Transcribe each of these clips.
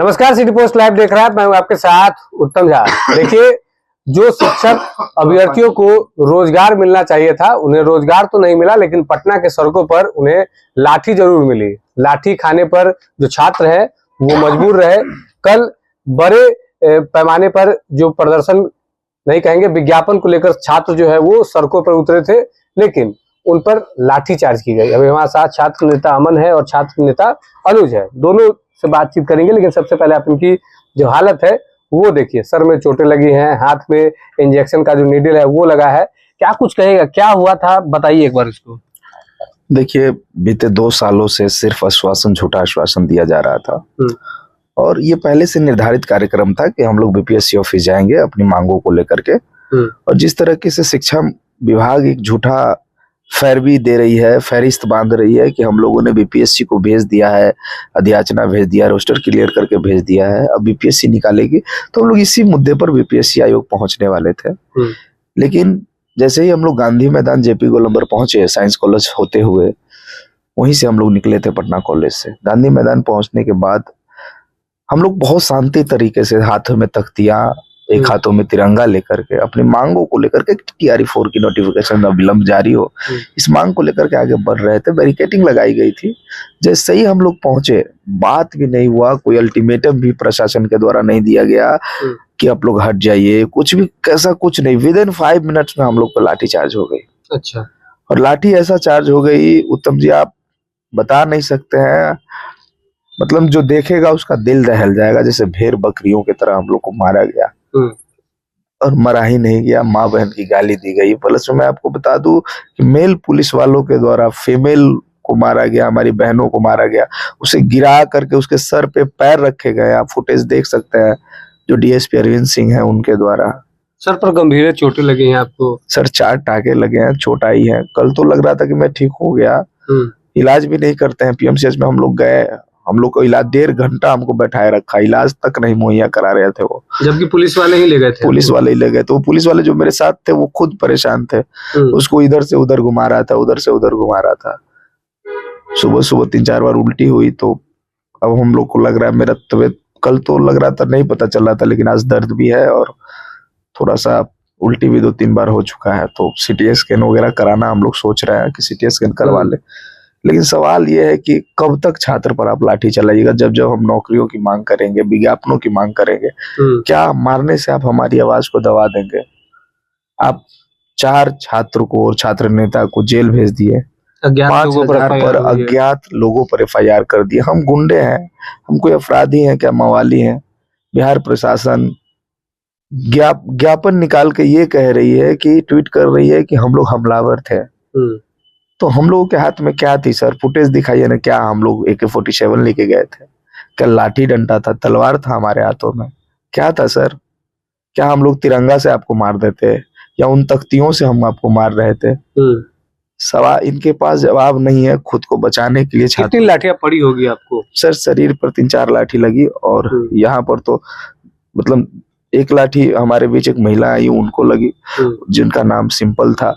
नमस्कार, city post live देख रहा है। मैं हूं आपके साथ उत्तम झा। देखिए, जो शिक्षक अभ्यर्थियों को रोजगार मिलना चाहिए था, उन्हें रोजगार तो नहीं मिला, लेकिन पटना के सड़कों पर उन्हें लाठी जरूर मिली। लाठी खाने पर जो छात्र है वो मजबूर रहे। कल बड़े पैमाने पर जो प्रदर्शन नहीं कहेंगे, विज्ञापन को लेकर छात्र जो है वो सड़कों पर उतरे थे, लेकिन उन पर लाठी चार्ज की गई। अभी हमारे साथ छात्र नेता अमन है और छात्र नेता अनुज है, दोनों से बातचीत करेंगे। लेकिन सबसे पहले आप इनकी जो हालत है वो देखिए। सर में चोटें लगी हैं, हाथ में इंजेक्शन का जो नीडल है वो लगा है। क्या कुछ कहेगा, क्या हुआ था, बताइए एक बार इसको। देखिए, बीते 2 सालों से सिर्फ आश्वासन, झूठा आश्वासन दिया जा रहा था और ये पहले से निर्धारित कार्यक्रम था कि हम लोग बीपीएससी ऑफिस जाएंगे अपनी मांगों को लेकर के। और जिस तरीके से शिक्षा विभाग एक झूठा फैरवी दे रही है, फहरिस्त बांध रही है कि हम लोगों ने बीपीएससी को भेज दिया है, अध्याचना भेज दिया, रोस्टर क्लियर करके भेज दिया है, अब बीपीएससी निकालेगी, तो हम लोग इसी मुद्दे पर बीपीएससी आयोग पहुंचने वाले थे। लेकिन जैसे ही हम लोग गांधी मैदान जेपी गोलंबर पहुंचे, साइंस कॉलेज होते हुए, वहीं से हम लोग निकले थे पटना कॉलेज से। गांधी मैदान पहुंचने के बाद हम लोग बहुत शांति तरीके से, हाथों में तख्तियां, एक हाथों में तिरंगा लेकर के, अपनी मांगों को लेकर के, टीआरई 4 की नोटिफिकेशन अविलंब जारी हो, इस मांग को लेकर के आगे बढ़ रहे थे। बैरिकेडिंग लगाई गई थी। जैसे ही हम लोग पहुंचे, बात भी नहीं हुआ, कोई अल्टीमेटम भी प्रशासन के द्वारा नहीं दिया गया कि आप लोग हट जाइए, कुछ भी, कैसा कुछ नहीं। विद इन 5 मिनट्स में हम लोग पर लाठी चार्ज हो गई। अच्छा। और लाठी ऐसा चार्ज हो गई उत्तम जी, आप बता नहीं सकते हैं। मतलब जो देखेगा उसका दिल दहल जाएगा। जैसे भेड़ बकरियों की तरह हम लोग को मारा गया। और मरा ही नहीं गया, माँ बहन की गाली दी गई। प्लस मैं आपको बता दूं कि मेल पुलिस वालों के द्वारा फीमेल को मारा गया, हमारी बहनों को मारा गया। उसे गिरा करके उसके सर पे पैर रखे गए। आप फुटेज देख सकते हैं, जो डीएसपी अरविंद सिंह है उनके द्वारा। सर पर गंभीर चोटें लगी हैं आपको? सर 4 टाके लगे हैं, चोट आई है। कल तो लग रहा था कि मैं ठीक हो गया। इलाज भी नहीं करते हैं। पीएमसीएच में हम लोग गए, हम लोग को इलाज 1.5 घंटा हमको बैठाए रखा, इलाज तक नहीं मुहैया करा रहे थे वो। जबकि पुलिस वाले ही ले गए थे। पुलिस वाले ही ले गए। तो पुलिस वाले जो मेरे साथ थे वो खुद परेशान थे। उसको इधर से उधर घुमा रहा था, उधर से उधर घुमा रहा था। सुबह सुबह 3-4 बार उल्टी हुई। तो अब हम लोग को लग रहा है, मेरा तबीयत कल तो लग रहा था नहीं पता चल रहा था, लेकिन आज दर्द भी है और थोड़ा सा उल्टी भी 2-3 बार हो चुका है। तो सीटी स्कैन वगैरह कराना हम लोग सोच रहे हैं कि सीटी स्कैन करवा ले। लेकिन सवाल ये है कि कब तक छात्र पर आप लाठी चलाइएगा? जब जब हम नौकरियों की मांग करेंगे, विज्ञापनों की मांग करेंगे, क्या मारने से आप हमारी आवाज को दबा देंगे? आप 4 छात्र को और छात्र नेता को जेल भेज दिए, 5,000 पर अज्ञात लोगों पर एफआईआर कर दिए। हम गुंडे हैं? हम कोई अपराधी हैं क्या? मवाली हैं? बिहार प्रशासन ज्ञापन निकाल के ये कह रही है कि, ट्वीट कर रही है कि हम लोग हमलावर थे। तो हम लोगों के हाथ में क्या थी सर? फुटेज दिखाइए ना। क्या हम लोग AK-47 लेके गए थे? क्या लाठी डंडा था? तलवार था हमारे हाथों में? क्या था सर? क्या हम लोग तिरंगा से आपको मार देते या उन तख्तियों से हम आपको मार रहे थे? सवाल, इनके पास जवाब नहीं है खुद को बचाने के लिए। कितनी लाठियां पड़ी होगी आपको? सर शरीर पर 3-4 लाठी लगी और यहाँ पर तो मतलब एक लाठी हमारे बीच एक महिला आई, उनको लगी, जिनका नाम सिंपल था।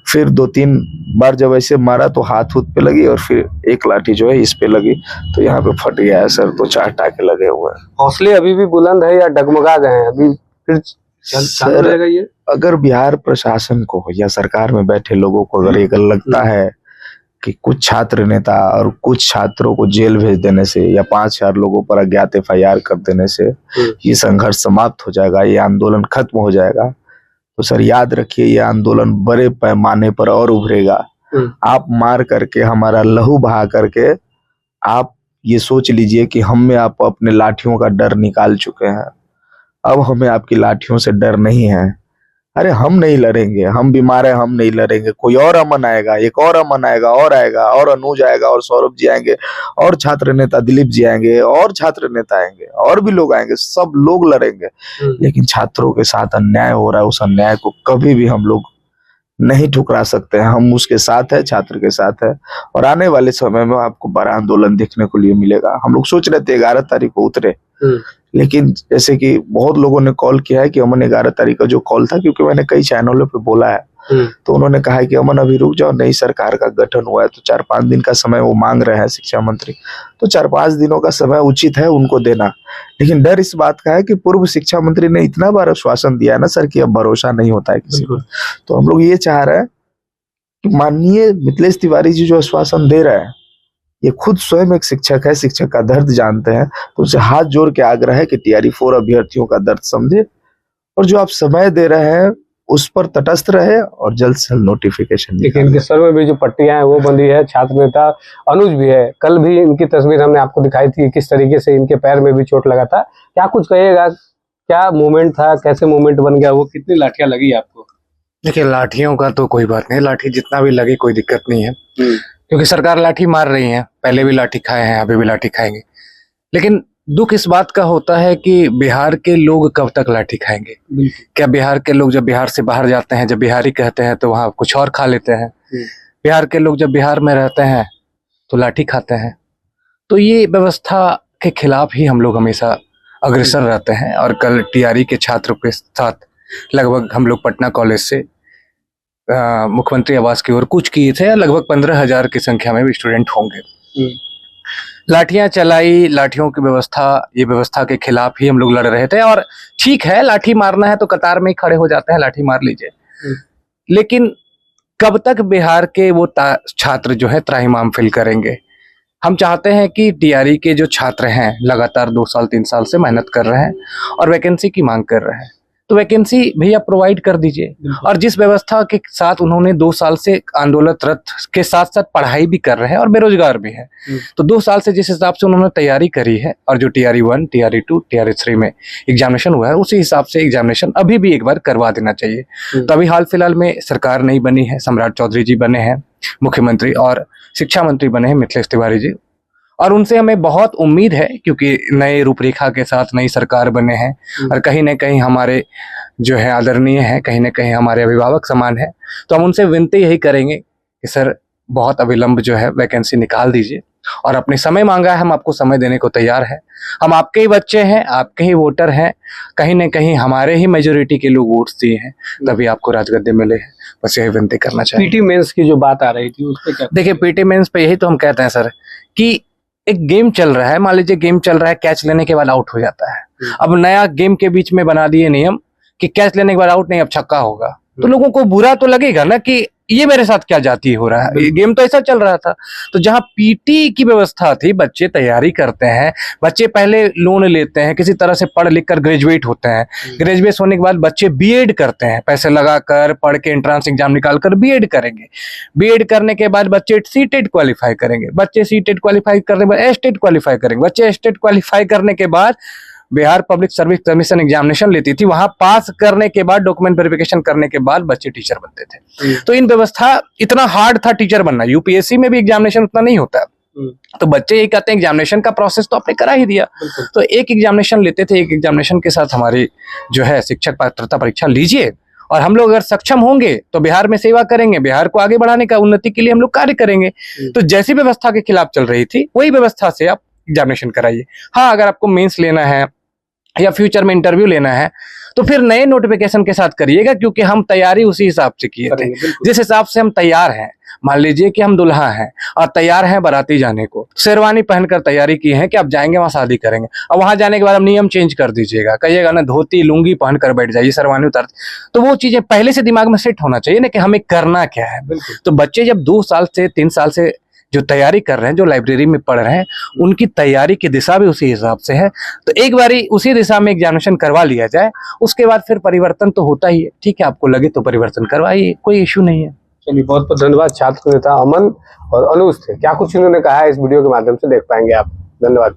फिर 2-3 बार जब ऐसे मारा तो हाथ पे लगी और फिर एक लाठी जो है इस पे लगी, तो यहाँ पे फट गया है सर। तो 4 टाके लगे हुए हैं। हौसले अभी भी बुलंद है या डगमगा गए हैं? अभी फिर चालू रहेगा ये? अगर बिहार प्रशासन को या सरकार में बैठे लोगों को अगर ये लगता है कि कुछ छात्र नेता और कुछ छात्रों को जेल भेज देने से या 5,000 लोगों पर अज्ञात एफआईआर कर देने से ये संघर्ष समाप्त हो जाएगा, ये आंदोलन खत्म हो जाएगा, तो सर याद रखिए ये आंदोलन बड़े पैमाने पर और उभरेगा। आप मार करके, हमारा लहू बहा करके, आप ये सोच लीजिए कि हम में आप अपने लाठियों का डर निकाल चुके हैं। अब हमें आपकी लाठियों से डर नहीं है। अरे हम नहीं लड़ेंगे, हम बीमार हैं, हम नहीं लड़ेंगे। कोई और अमन आएगा, एक और अमन आएगा, और आएगा, और अनुज आएगा, और सौरभ जी आएंगे, और छात्र नेता दिलीप जी आएंगे, और छात्र नेता आएंगे, और भी लोग आएंगे, सब लोग लड़ेंगे। लेकिन छात्रों के साथ अन्याय हो रहा है, उस अन्याय को कभी भी हम लोग नहीं ठुकरा सकते हैं। हम उसके साथ है, छात्र के साथ है, और आने वाले समय में आपको बड़ा आंदोलन देखने को लिए मिलेगा। हम लोग सोच रहे थे 11 तारीख को उतरे, लेकिन जैसे कि बहुत लोगों ने कॉल किया है कि अमन 11 तारीख का जो कॉल था, क्योंकि मैंने कई चैनलों पे बोला है तो उन्होंने कहा कि अमन अभी रुक जाओ, नई सरकार का गठन हुआ है तो 4-5 दिन का समय वो मांग रहे हैं शिक्षा मंत्री, तो 4-5 दिनों का समय उचित है उनको देना। लेकिन डर इस बात का है कि पूर्व शिक्षा मंत्री ने इतना बार आश्वासन दिया है ना सर कि अब भरोसा नहीं होता है किसी को। तो हम लोग ये चाह रहे हैं कि माननीय मिथिलेश तिवारी जी जो आश्वासन दे रहे हैं, ये खुद स्वयं एक शिक्षक है, शिक्षक का दर्द जानते हैं, तो उनसे हाथ जोड़ के आग्रह है कि टीआरई 4 अभ्यर्थियों का दर्द समझे और जो आप समय दे रहे हैं उस पर तटस्थ रहे और जल्द से जल्द नोटिफिकेशन। देखिए इनके सर में भी जो पट्टियां हैं वो बंधी है, छात्र नेता अनुज भी है, कल भी इनकी तस्वीर हमने आपको दिखाई थी किस तरीके से इनके पैर में भी चोट लगा था। क्या कुछ कहिएगा, क्या मूवमेंट था, कैसे मूवमेंट बन गया, वो कितनी लाठियां लगी आपको? देखिए लाठियों का तो कोई बात नहीं, लाठी जितना भी लगे कोई दिक्कत नहीं है, क्योंकि सरकार लाठी मार रही है, पहले भी लाठी खाए हैं, अभी भी लाठी खाएंगे। लेकिन दुख इस बात का होता है कि बिहार के लोग कब तक लाठी खाएंगे? क्या बिहार के लोग जब बिहार से बाहर जाते हैं, जब बिहारी कहते हैं तो वहाँ कुछ और खा लेते हैं। बिहार के लोग जब बिहार में रहते हैं तो लाठी खाते हैं। तो ये व्यवस्था के खिलाफ ही हम लोग हमेशा अग्रसर रहते हैं। और कल टीआरई के छात्रों के साथ लगभग हम लोग पटना कॉलेज से मुख्यमंत्री आवास की ओर कूच किए थे। लगभग 15,000 की संख्या में भी स्टूडेंट होंगे। लाठियां चलाई, लाठियों की व्यवस्था, ये व्यवस्था के खिलाफ ही हम लोग लड़ रहे थे। और ठीक है, लाठी मारना है तो कतार में ही खड़े हो जाते हैं, लाठी मार लीजिए। लेकिन कब तक बिहार के वो छात्र जो है त्राहिमाम फील करेंगे? हम चाहते हैं कि टीआरई के जो छात्र हैं लगातार 2 साल 3 साल से मेहनत कर रहे हैं और वैकेंसी की मांग कर रहे हैं, तो वैकेंसी भैया प्रोवाइड कर दीजिए। और जिस व्यवस्था के साथ उन्होंने 2 साल से आंदोलनरत के साथ साथ पढ़ाई भी कर रहे हैं और बेरोजगार भी हैं, तो 2 साल से जिस हिसाब से उन्होंने तैयारी करी है और जो टीआरई 1, टीआरई 2, टीआरई 3 में एग्जामिनेशन हुआ है उसी हिसाब से एग्जामिनेशन अभी भी एक बार करवा देना चाहिए। तो अभी हाल फिलहाल में सरकार नई बनी है, सम्राट चौधरी जी बने हैं मुख्यमंत्री और शिक्षा मंत्री बने हैं मिथिलेश तिवारी जी, और उनसे हमें बहुत उम्मीद है क्योंकि नए रूपरेखा के साथ नई सरकार बने हैं और कहीं ना कहीं हमारे जो है आदरणीय हैं, कहीं ना कहीं हमारे अभिभावक समान है। तो हम उनसे विनती यही करेंगे कि सर बहुत अविलंब जो है वैकेंसी निकाल दीजिए और अपने समय मांगा है, हम आपको समय देने को तैयार हैं। हम आपके ही बच्चे हैं, आपके ही वोटर हैं, कहीं ना कहीं हमारे ही मेजोरिटी के लोग वोट्स दिए हैं, तभी आपको राजगद्दे मिले हैं। बस यही विनती करना चाहिए। पीटी मेंस की जो बात आ रही थी उस पर क्या? देखिए पीटी मेंस पे यही तो हम कहते हैं सर कि एक गेम चल रहा है, मान लीजिए गेम चल रहा है, कैच लेने के बाद आउट हो जाता है। अब नया गेम के बीच में बना दिए नियम कि कैच लेने के बाद आउट नहीं, अब छक्का होगा, तो लोगों को बुरा तो लगेगा ना कि ये मेरे साथ क्या जाती हो रहा है। गेम तो ऐसा चल रहा था। तो जहां पीटी की व्यवस्था थी, बच्चे तैयारी करते हैं, बच्चे पहले लोन लेते हैं, किसी तरह से पढ़ लिख कर ग्रेजुएट होते हैं, ग्रेजुएट होने के बाद बच्चे बीएड करते हैं, पैसे लगाकर पढ़ के एंट्रेंस एग्जाम निकाल कर बीएड करेंगे। बीएड करने के बाद बच्चे सीटेट क्वालिफाई करेंगे, बच्चे सीटेट क्वालिफाई करने के बाद एस्टेट क्वालिफाई करेंगे, बच्चे एस्टेट क्वालिफाई करने के बाद Bihar public service commission examination लेती थी, वहां पास करने के बाद डॉक्यूमेंट वेरिफिकेशन करने के बाद बच्चे टीचर बनते थे। तो इन व्यवस्था इतना हार्ड था टीचर बनना, यूपीएससी में भी एग्जामिनेशन उतना नहीं होता। तो बच्चे ये कहते हैं एग्जामिनेशन का प्रोसेस तो आपने करा ही दिया, तो एक एग्जामिनेशन लेते थे, एक एग्जामिनेशन के साथ हमारी जो है शिक्षक पात्रता परीक्षा लीजिए और हम लोग अगर सक्षम होंगे तो बिहार में सेवा करेंगे, बिहार को आगे बढ़ाने का, उन्नति के लिए हम लोग कार्य करेंगे। तो जैसी व्यवस्था के खिलाफ चल रही थी वही व्यवस्था से आप एग्जामिनेशन कराइए। हाँ, अगर आपको मेंस लेना है या फ्यूचर में इंटरव्यू लेना है तो फिर नए नोटिफिकेशन के साथ करिएगा, क्योंकि हम तैयारी उसी हिसाब से किए थे जिस हिसाब से हम तैयार हैं। मान लीजिए कि हम दुल्हा हैं और तैयार हैं बाराती जाने को, शेरवानी पहनकर तैयारी की है कि आप जाएंगे वहां शादी करेंगे, और वहां जाने के बाद हम नियम चेंज कर दीजिएगा, कहिएगा ना धोती लुंगी पहनकर बैठ जाइए, शेरवानी उतार। तो वो चीजें पहले से दिमाग में सेट होना चाहिए ना कि हमें करना क्या है। तो बच्चे जब 2 साल से 3 साल से जो तैयारी कर रहे हैं, जो लाइब्रेरी में पढ़ रहे हैं, उनकी तैयारी की दिशा भी उसी हिसाब से है। तो एक बारी उसी दिशा में एग्जामिनेशन करवा लिया जाए, उसके बाद फिर परिवर्तन तो होता ही है। ठीक है, आपको लगे तो परिवर्तन करवाइए, कोई इश्यू नहीं है। चलिए, बहुत बहुत धन्यवाद। छात्र नेता अमन और अनुज थे, क्या कुछ इन्होंने कहा है इस वीडियो के माध्यम से देख पाएंगे आप। धन्यवाद।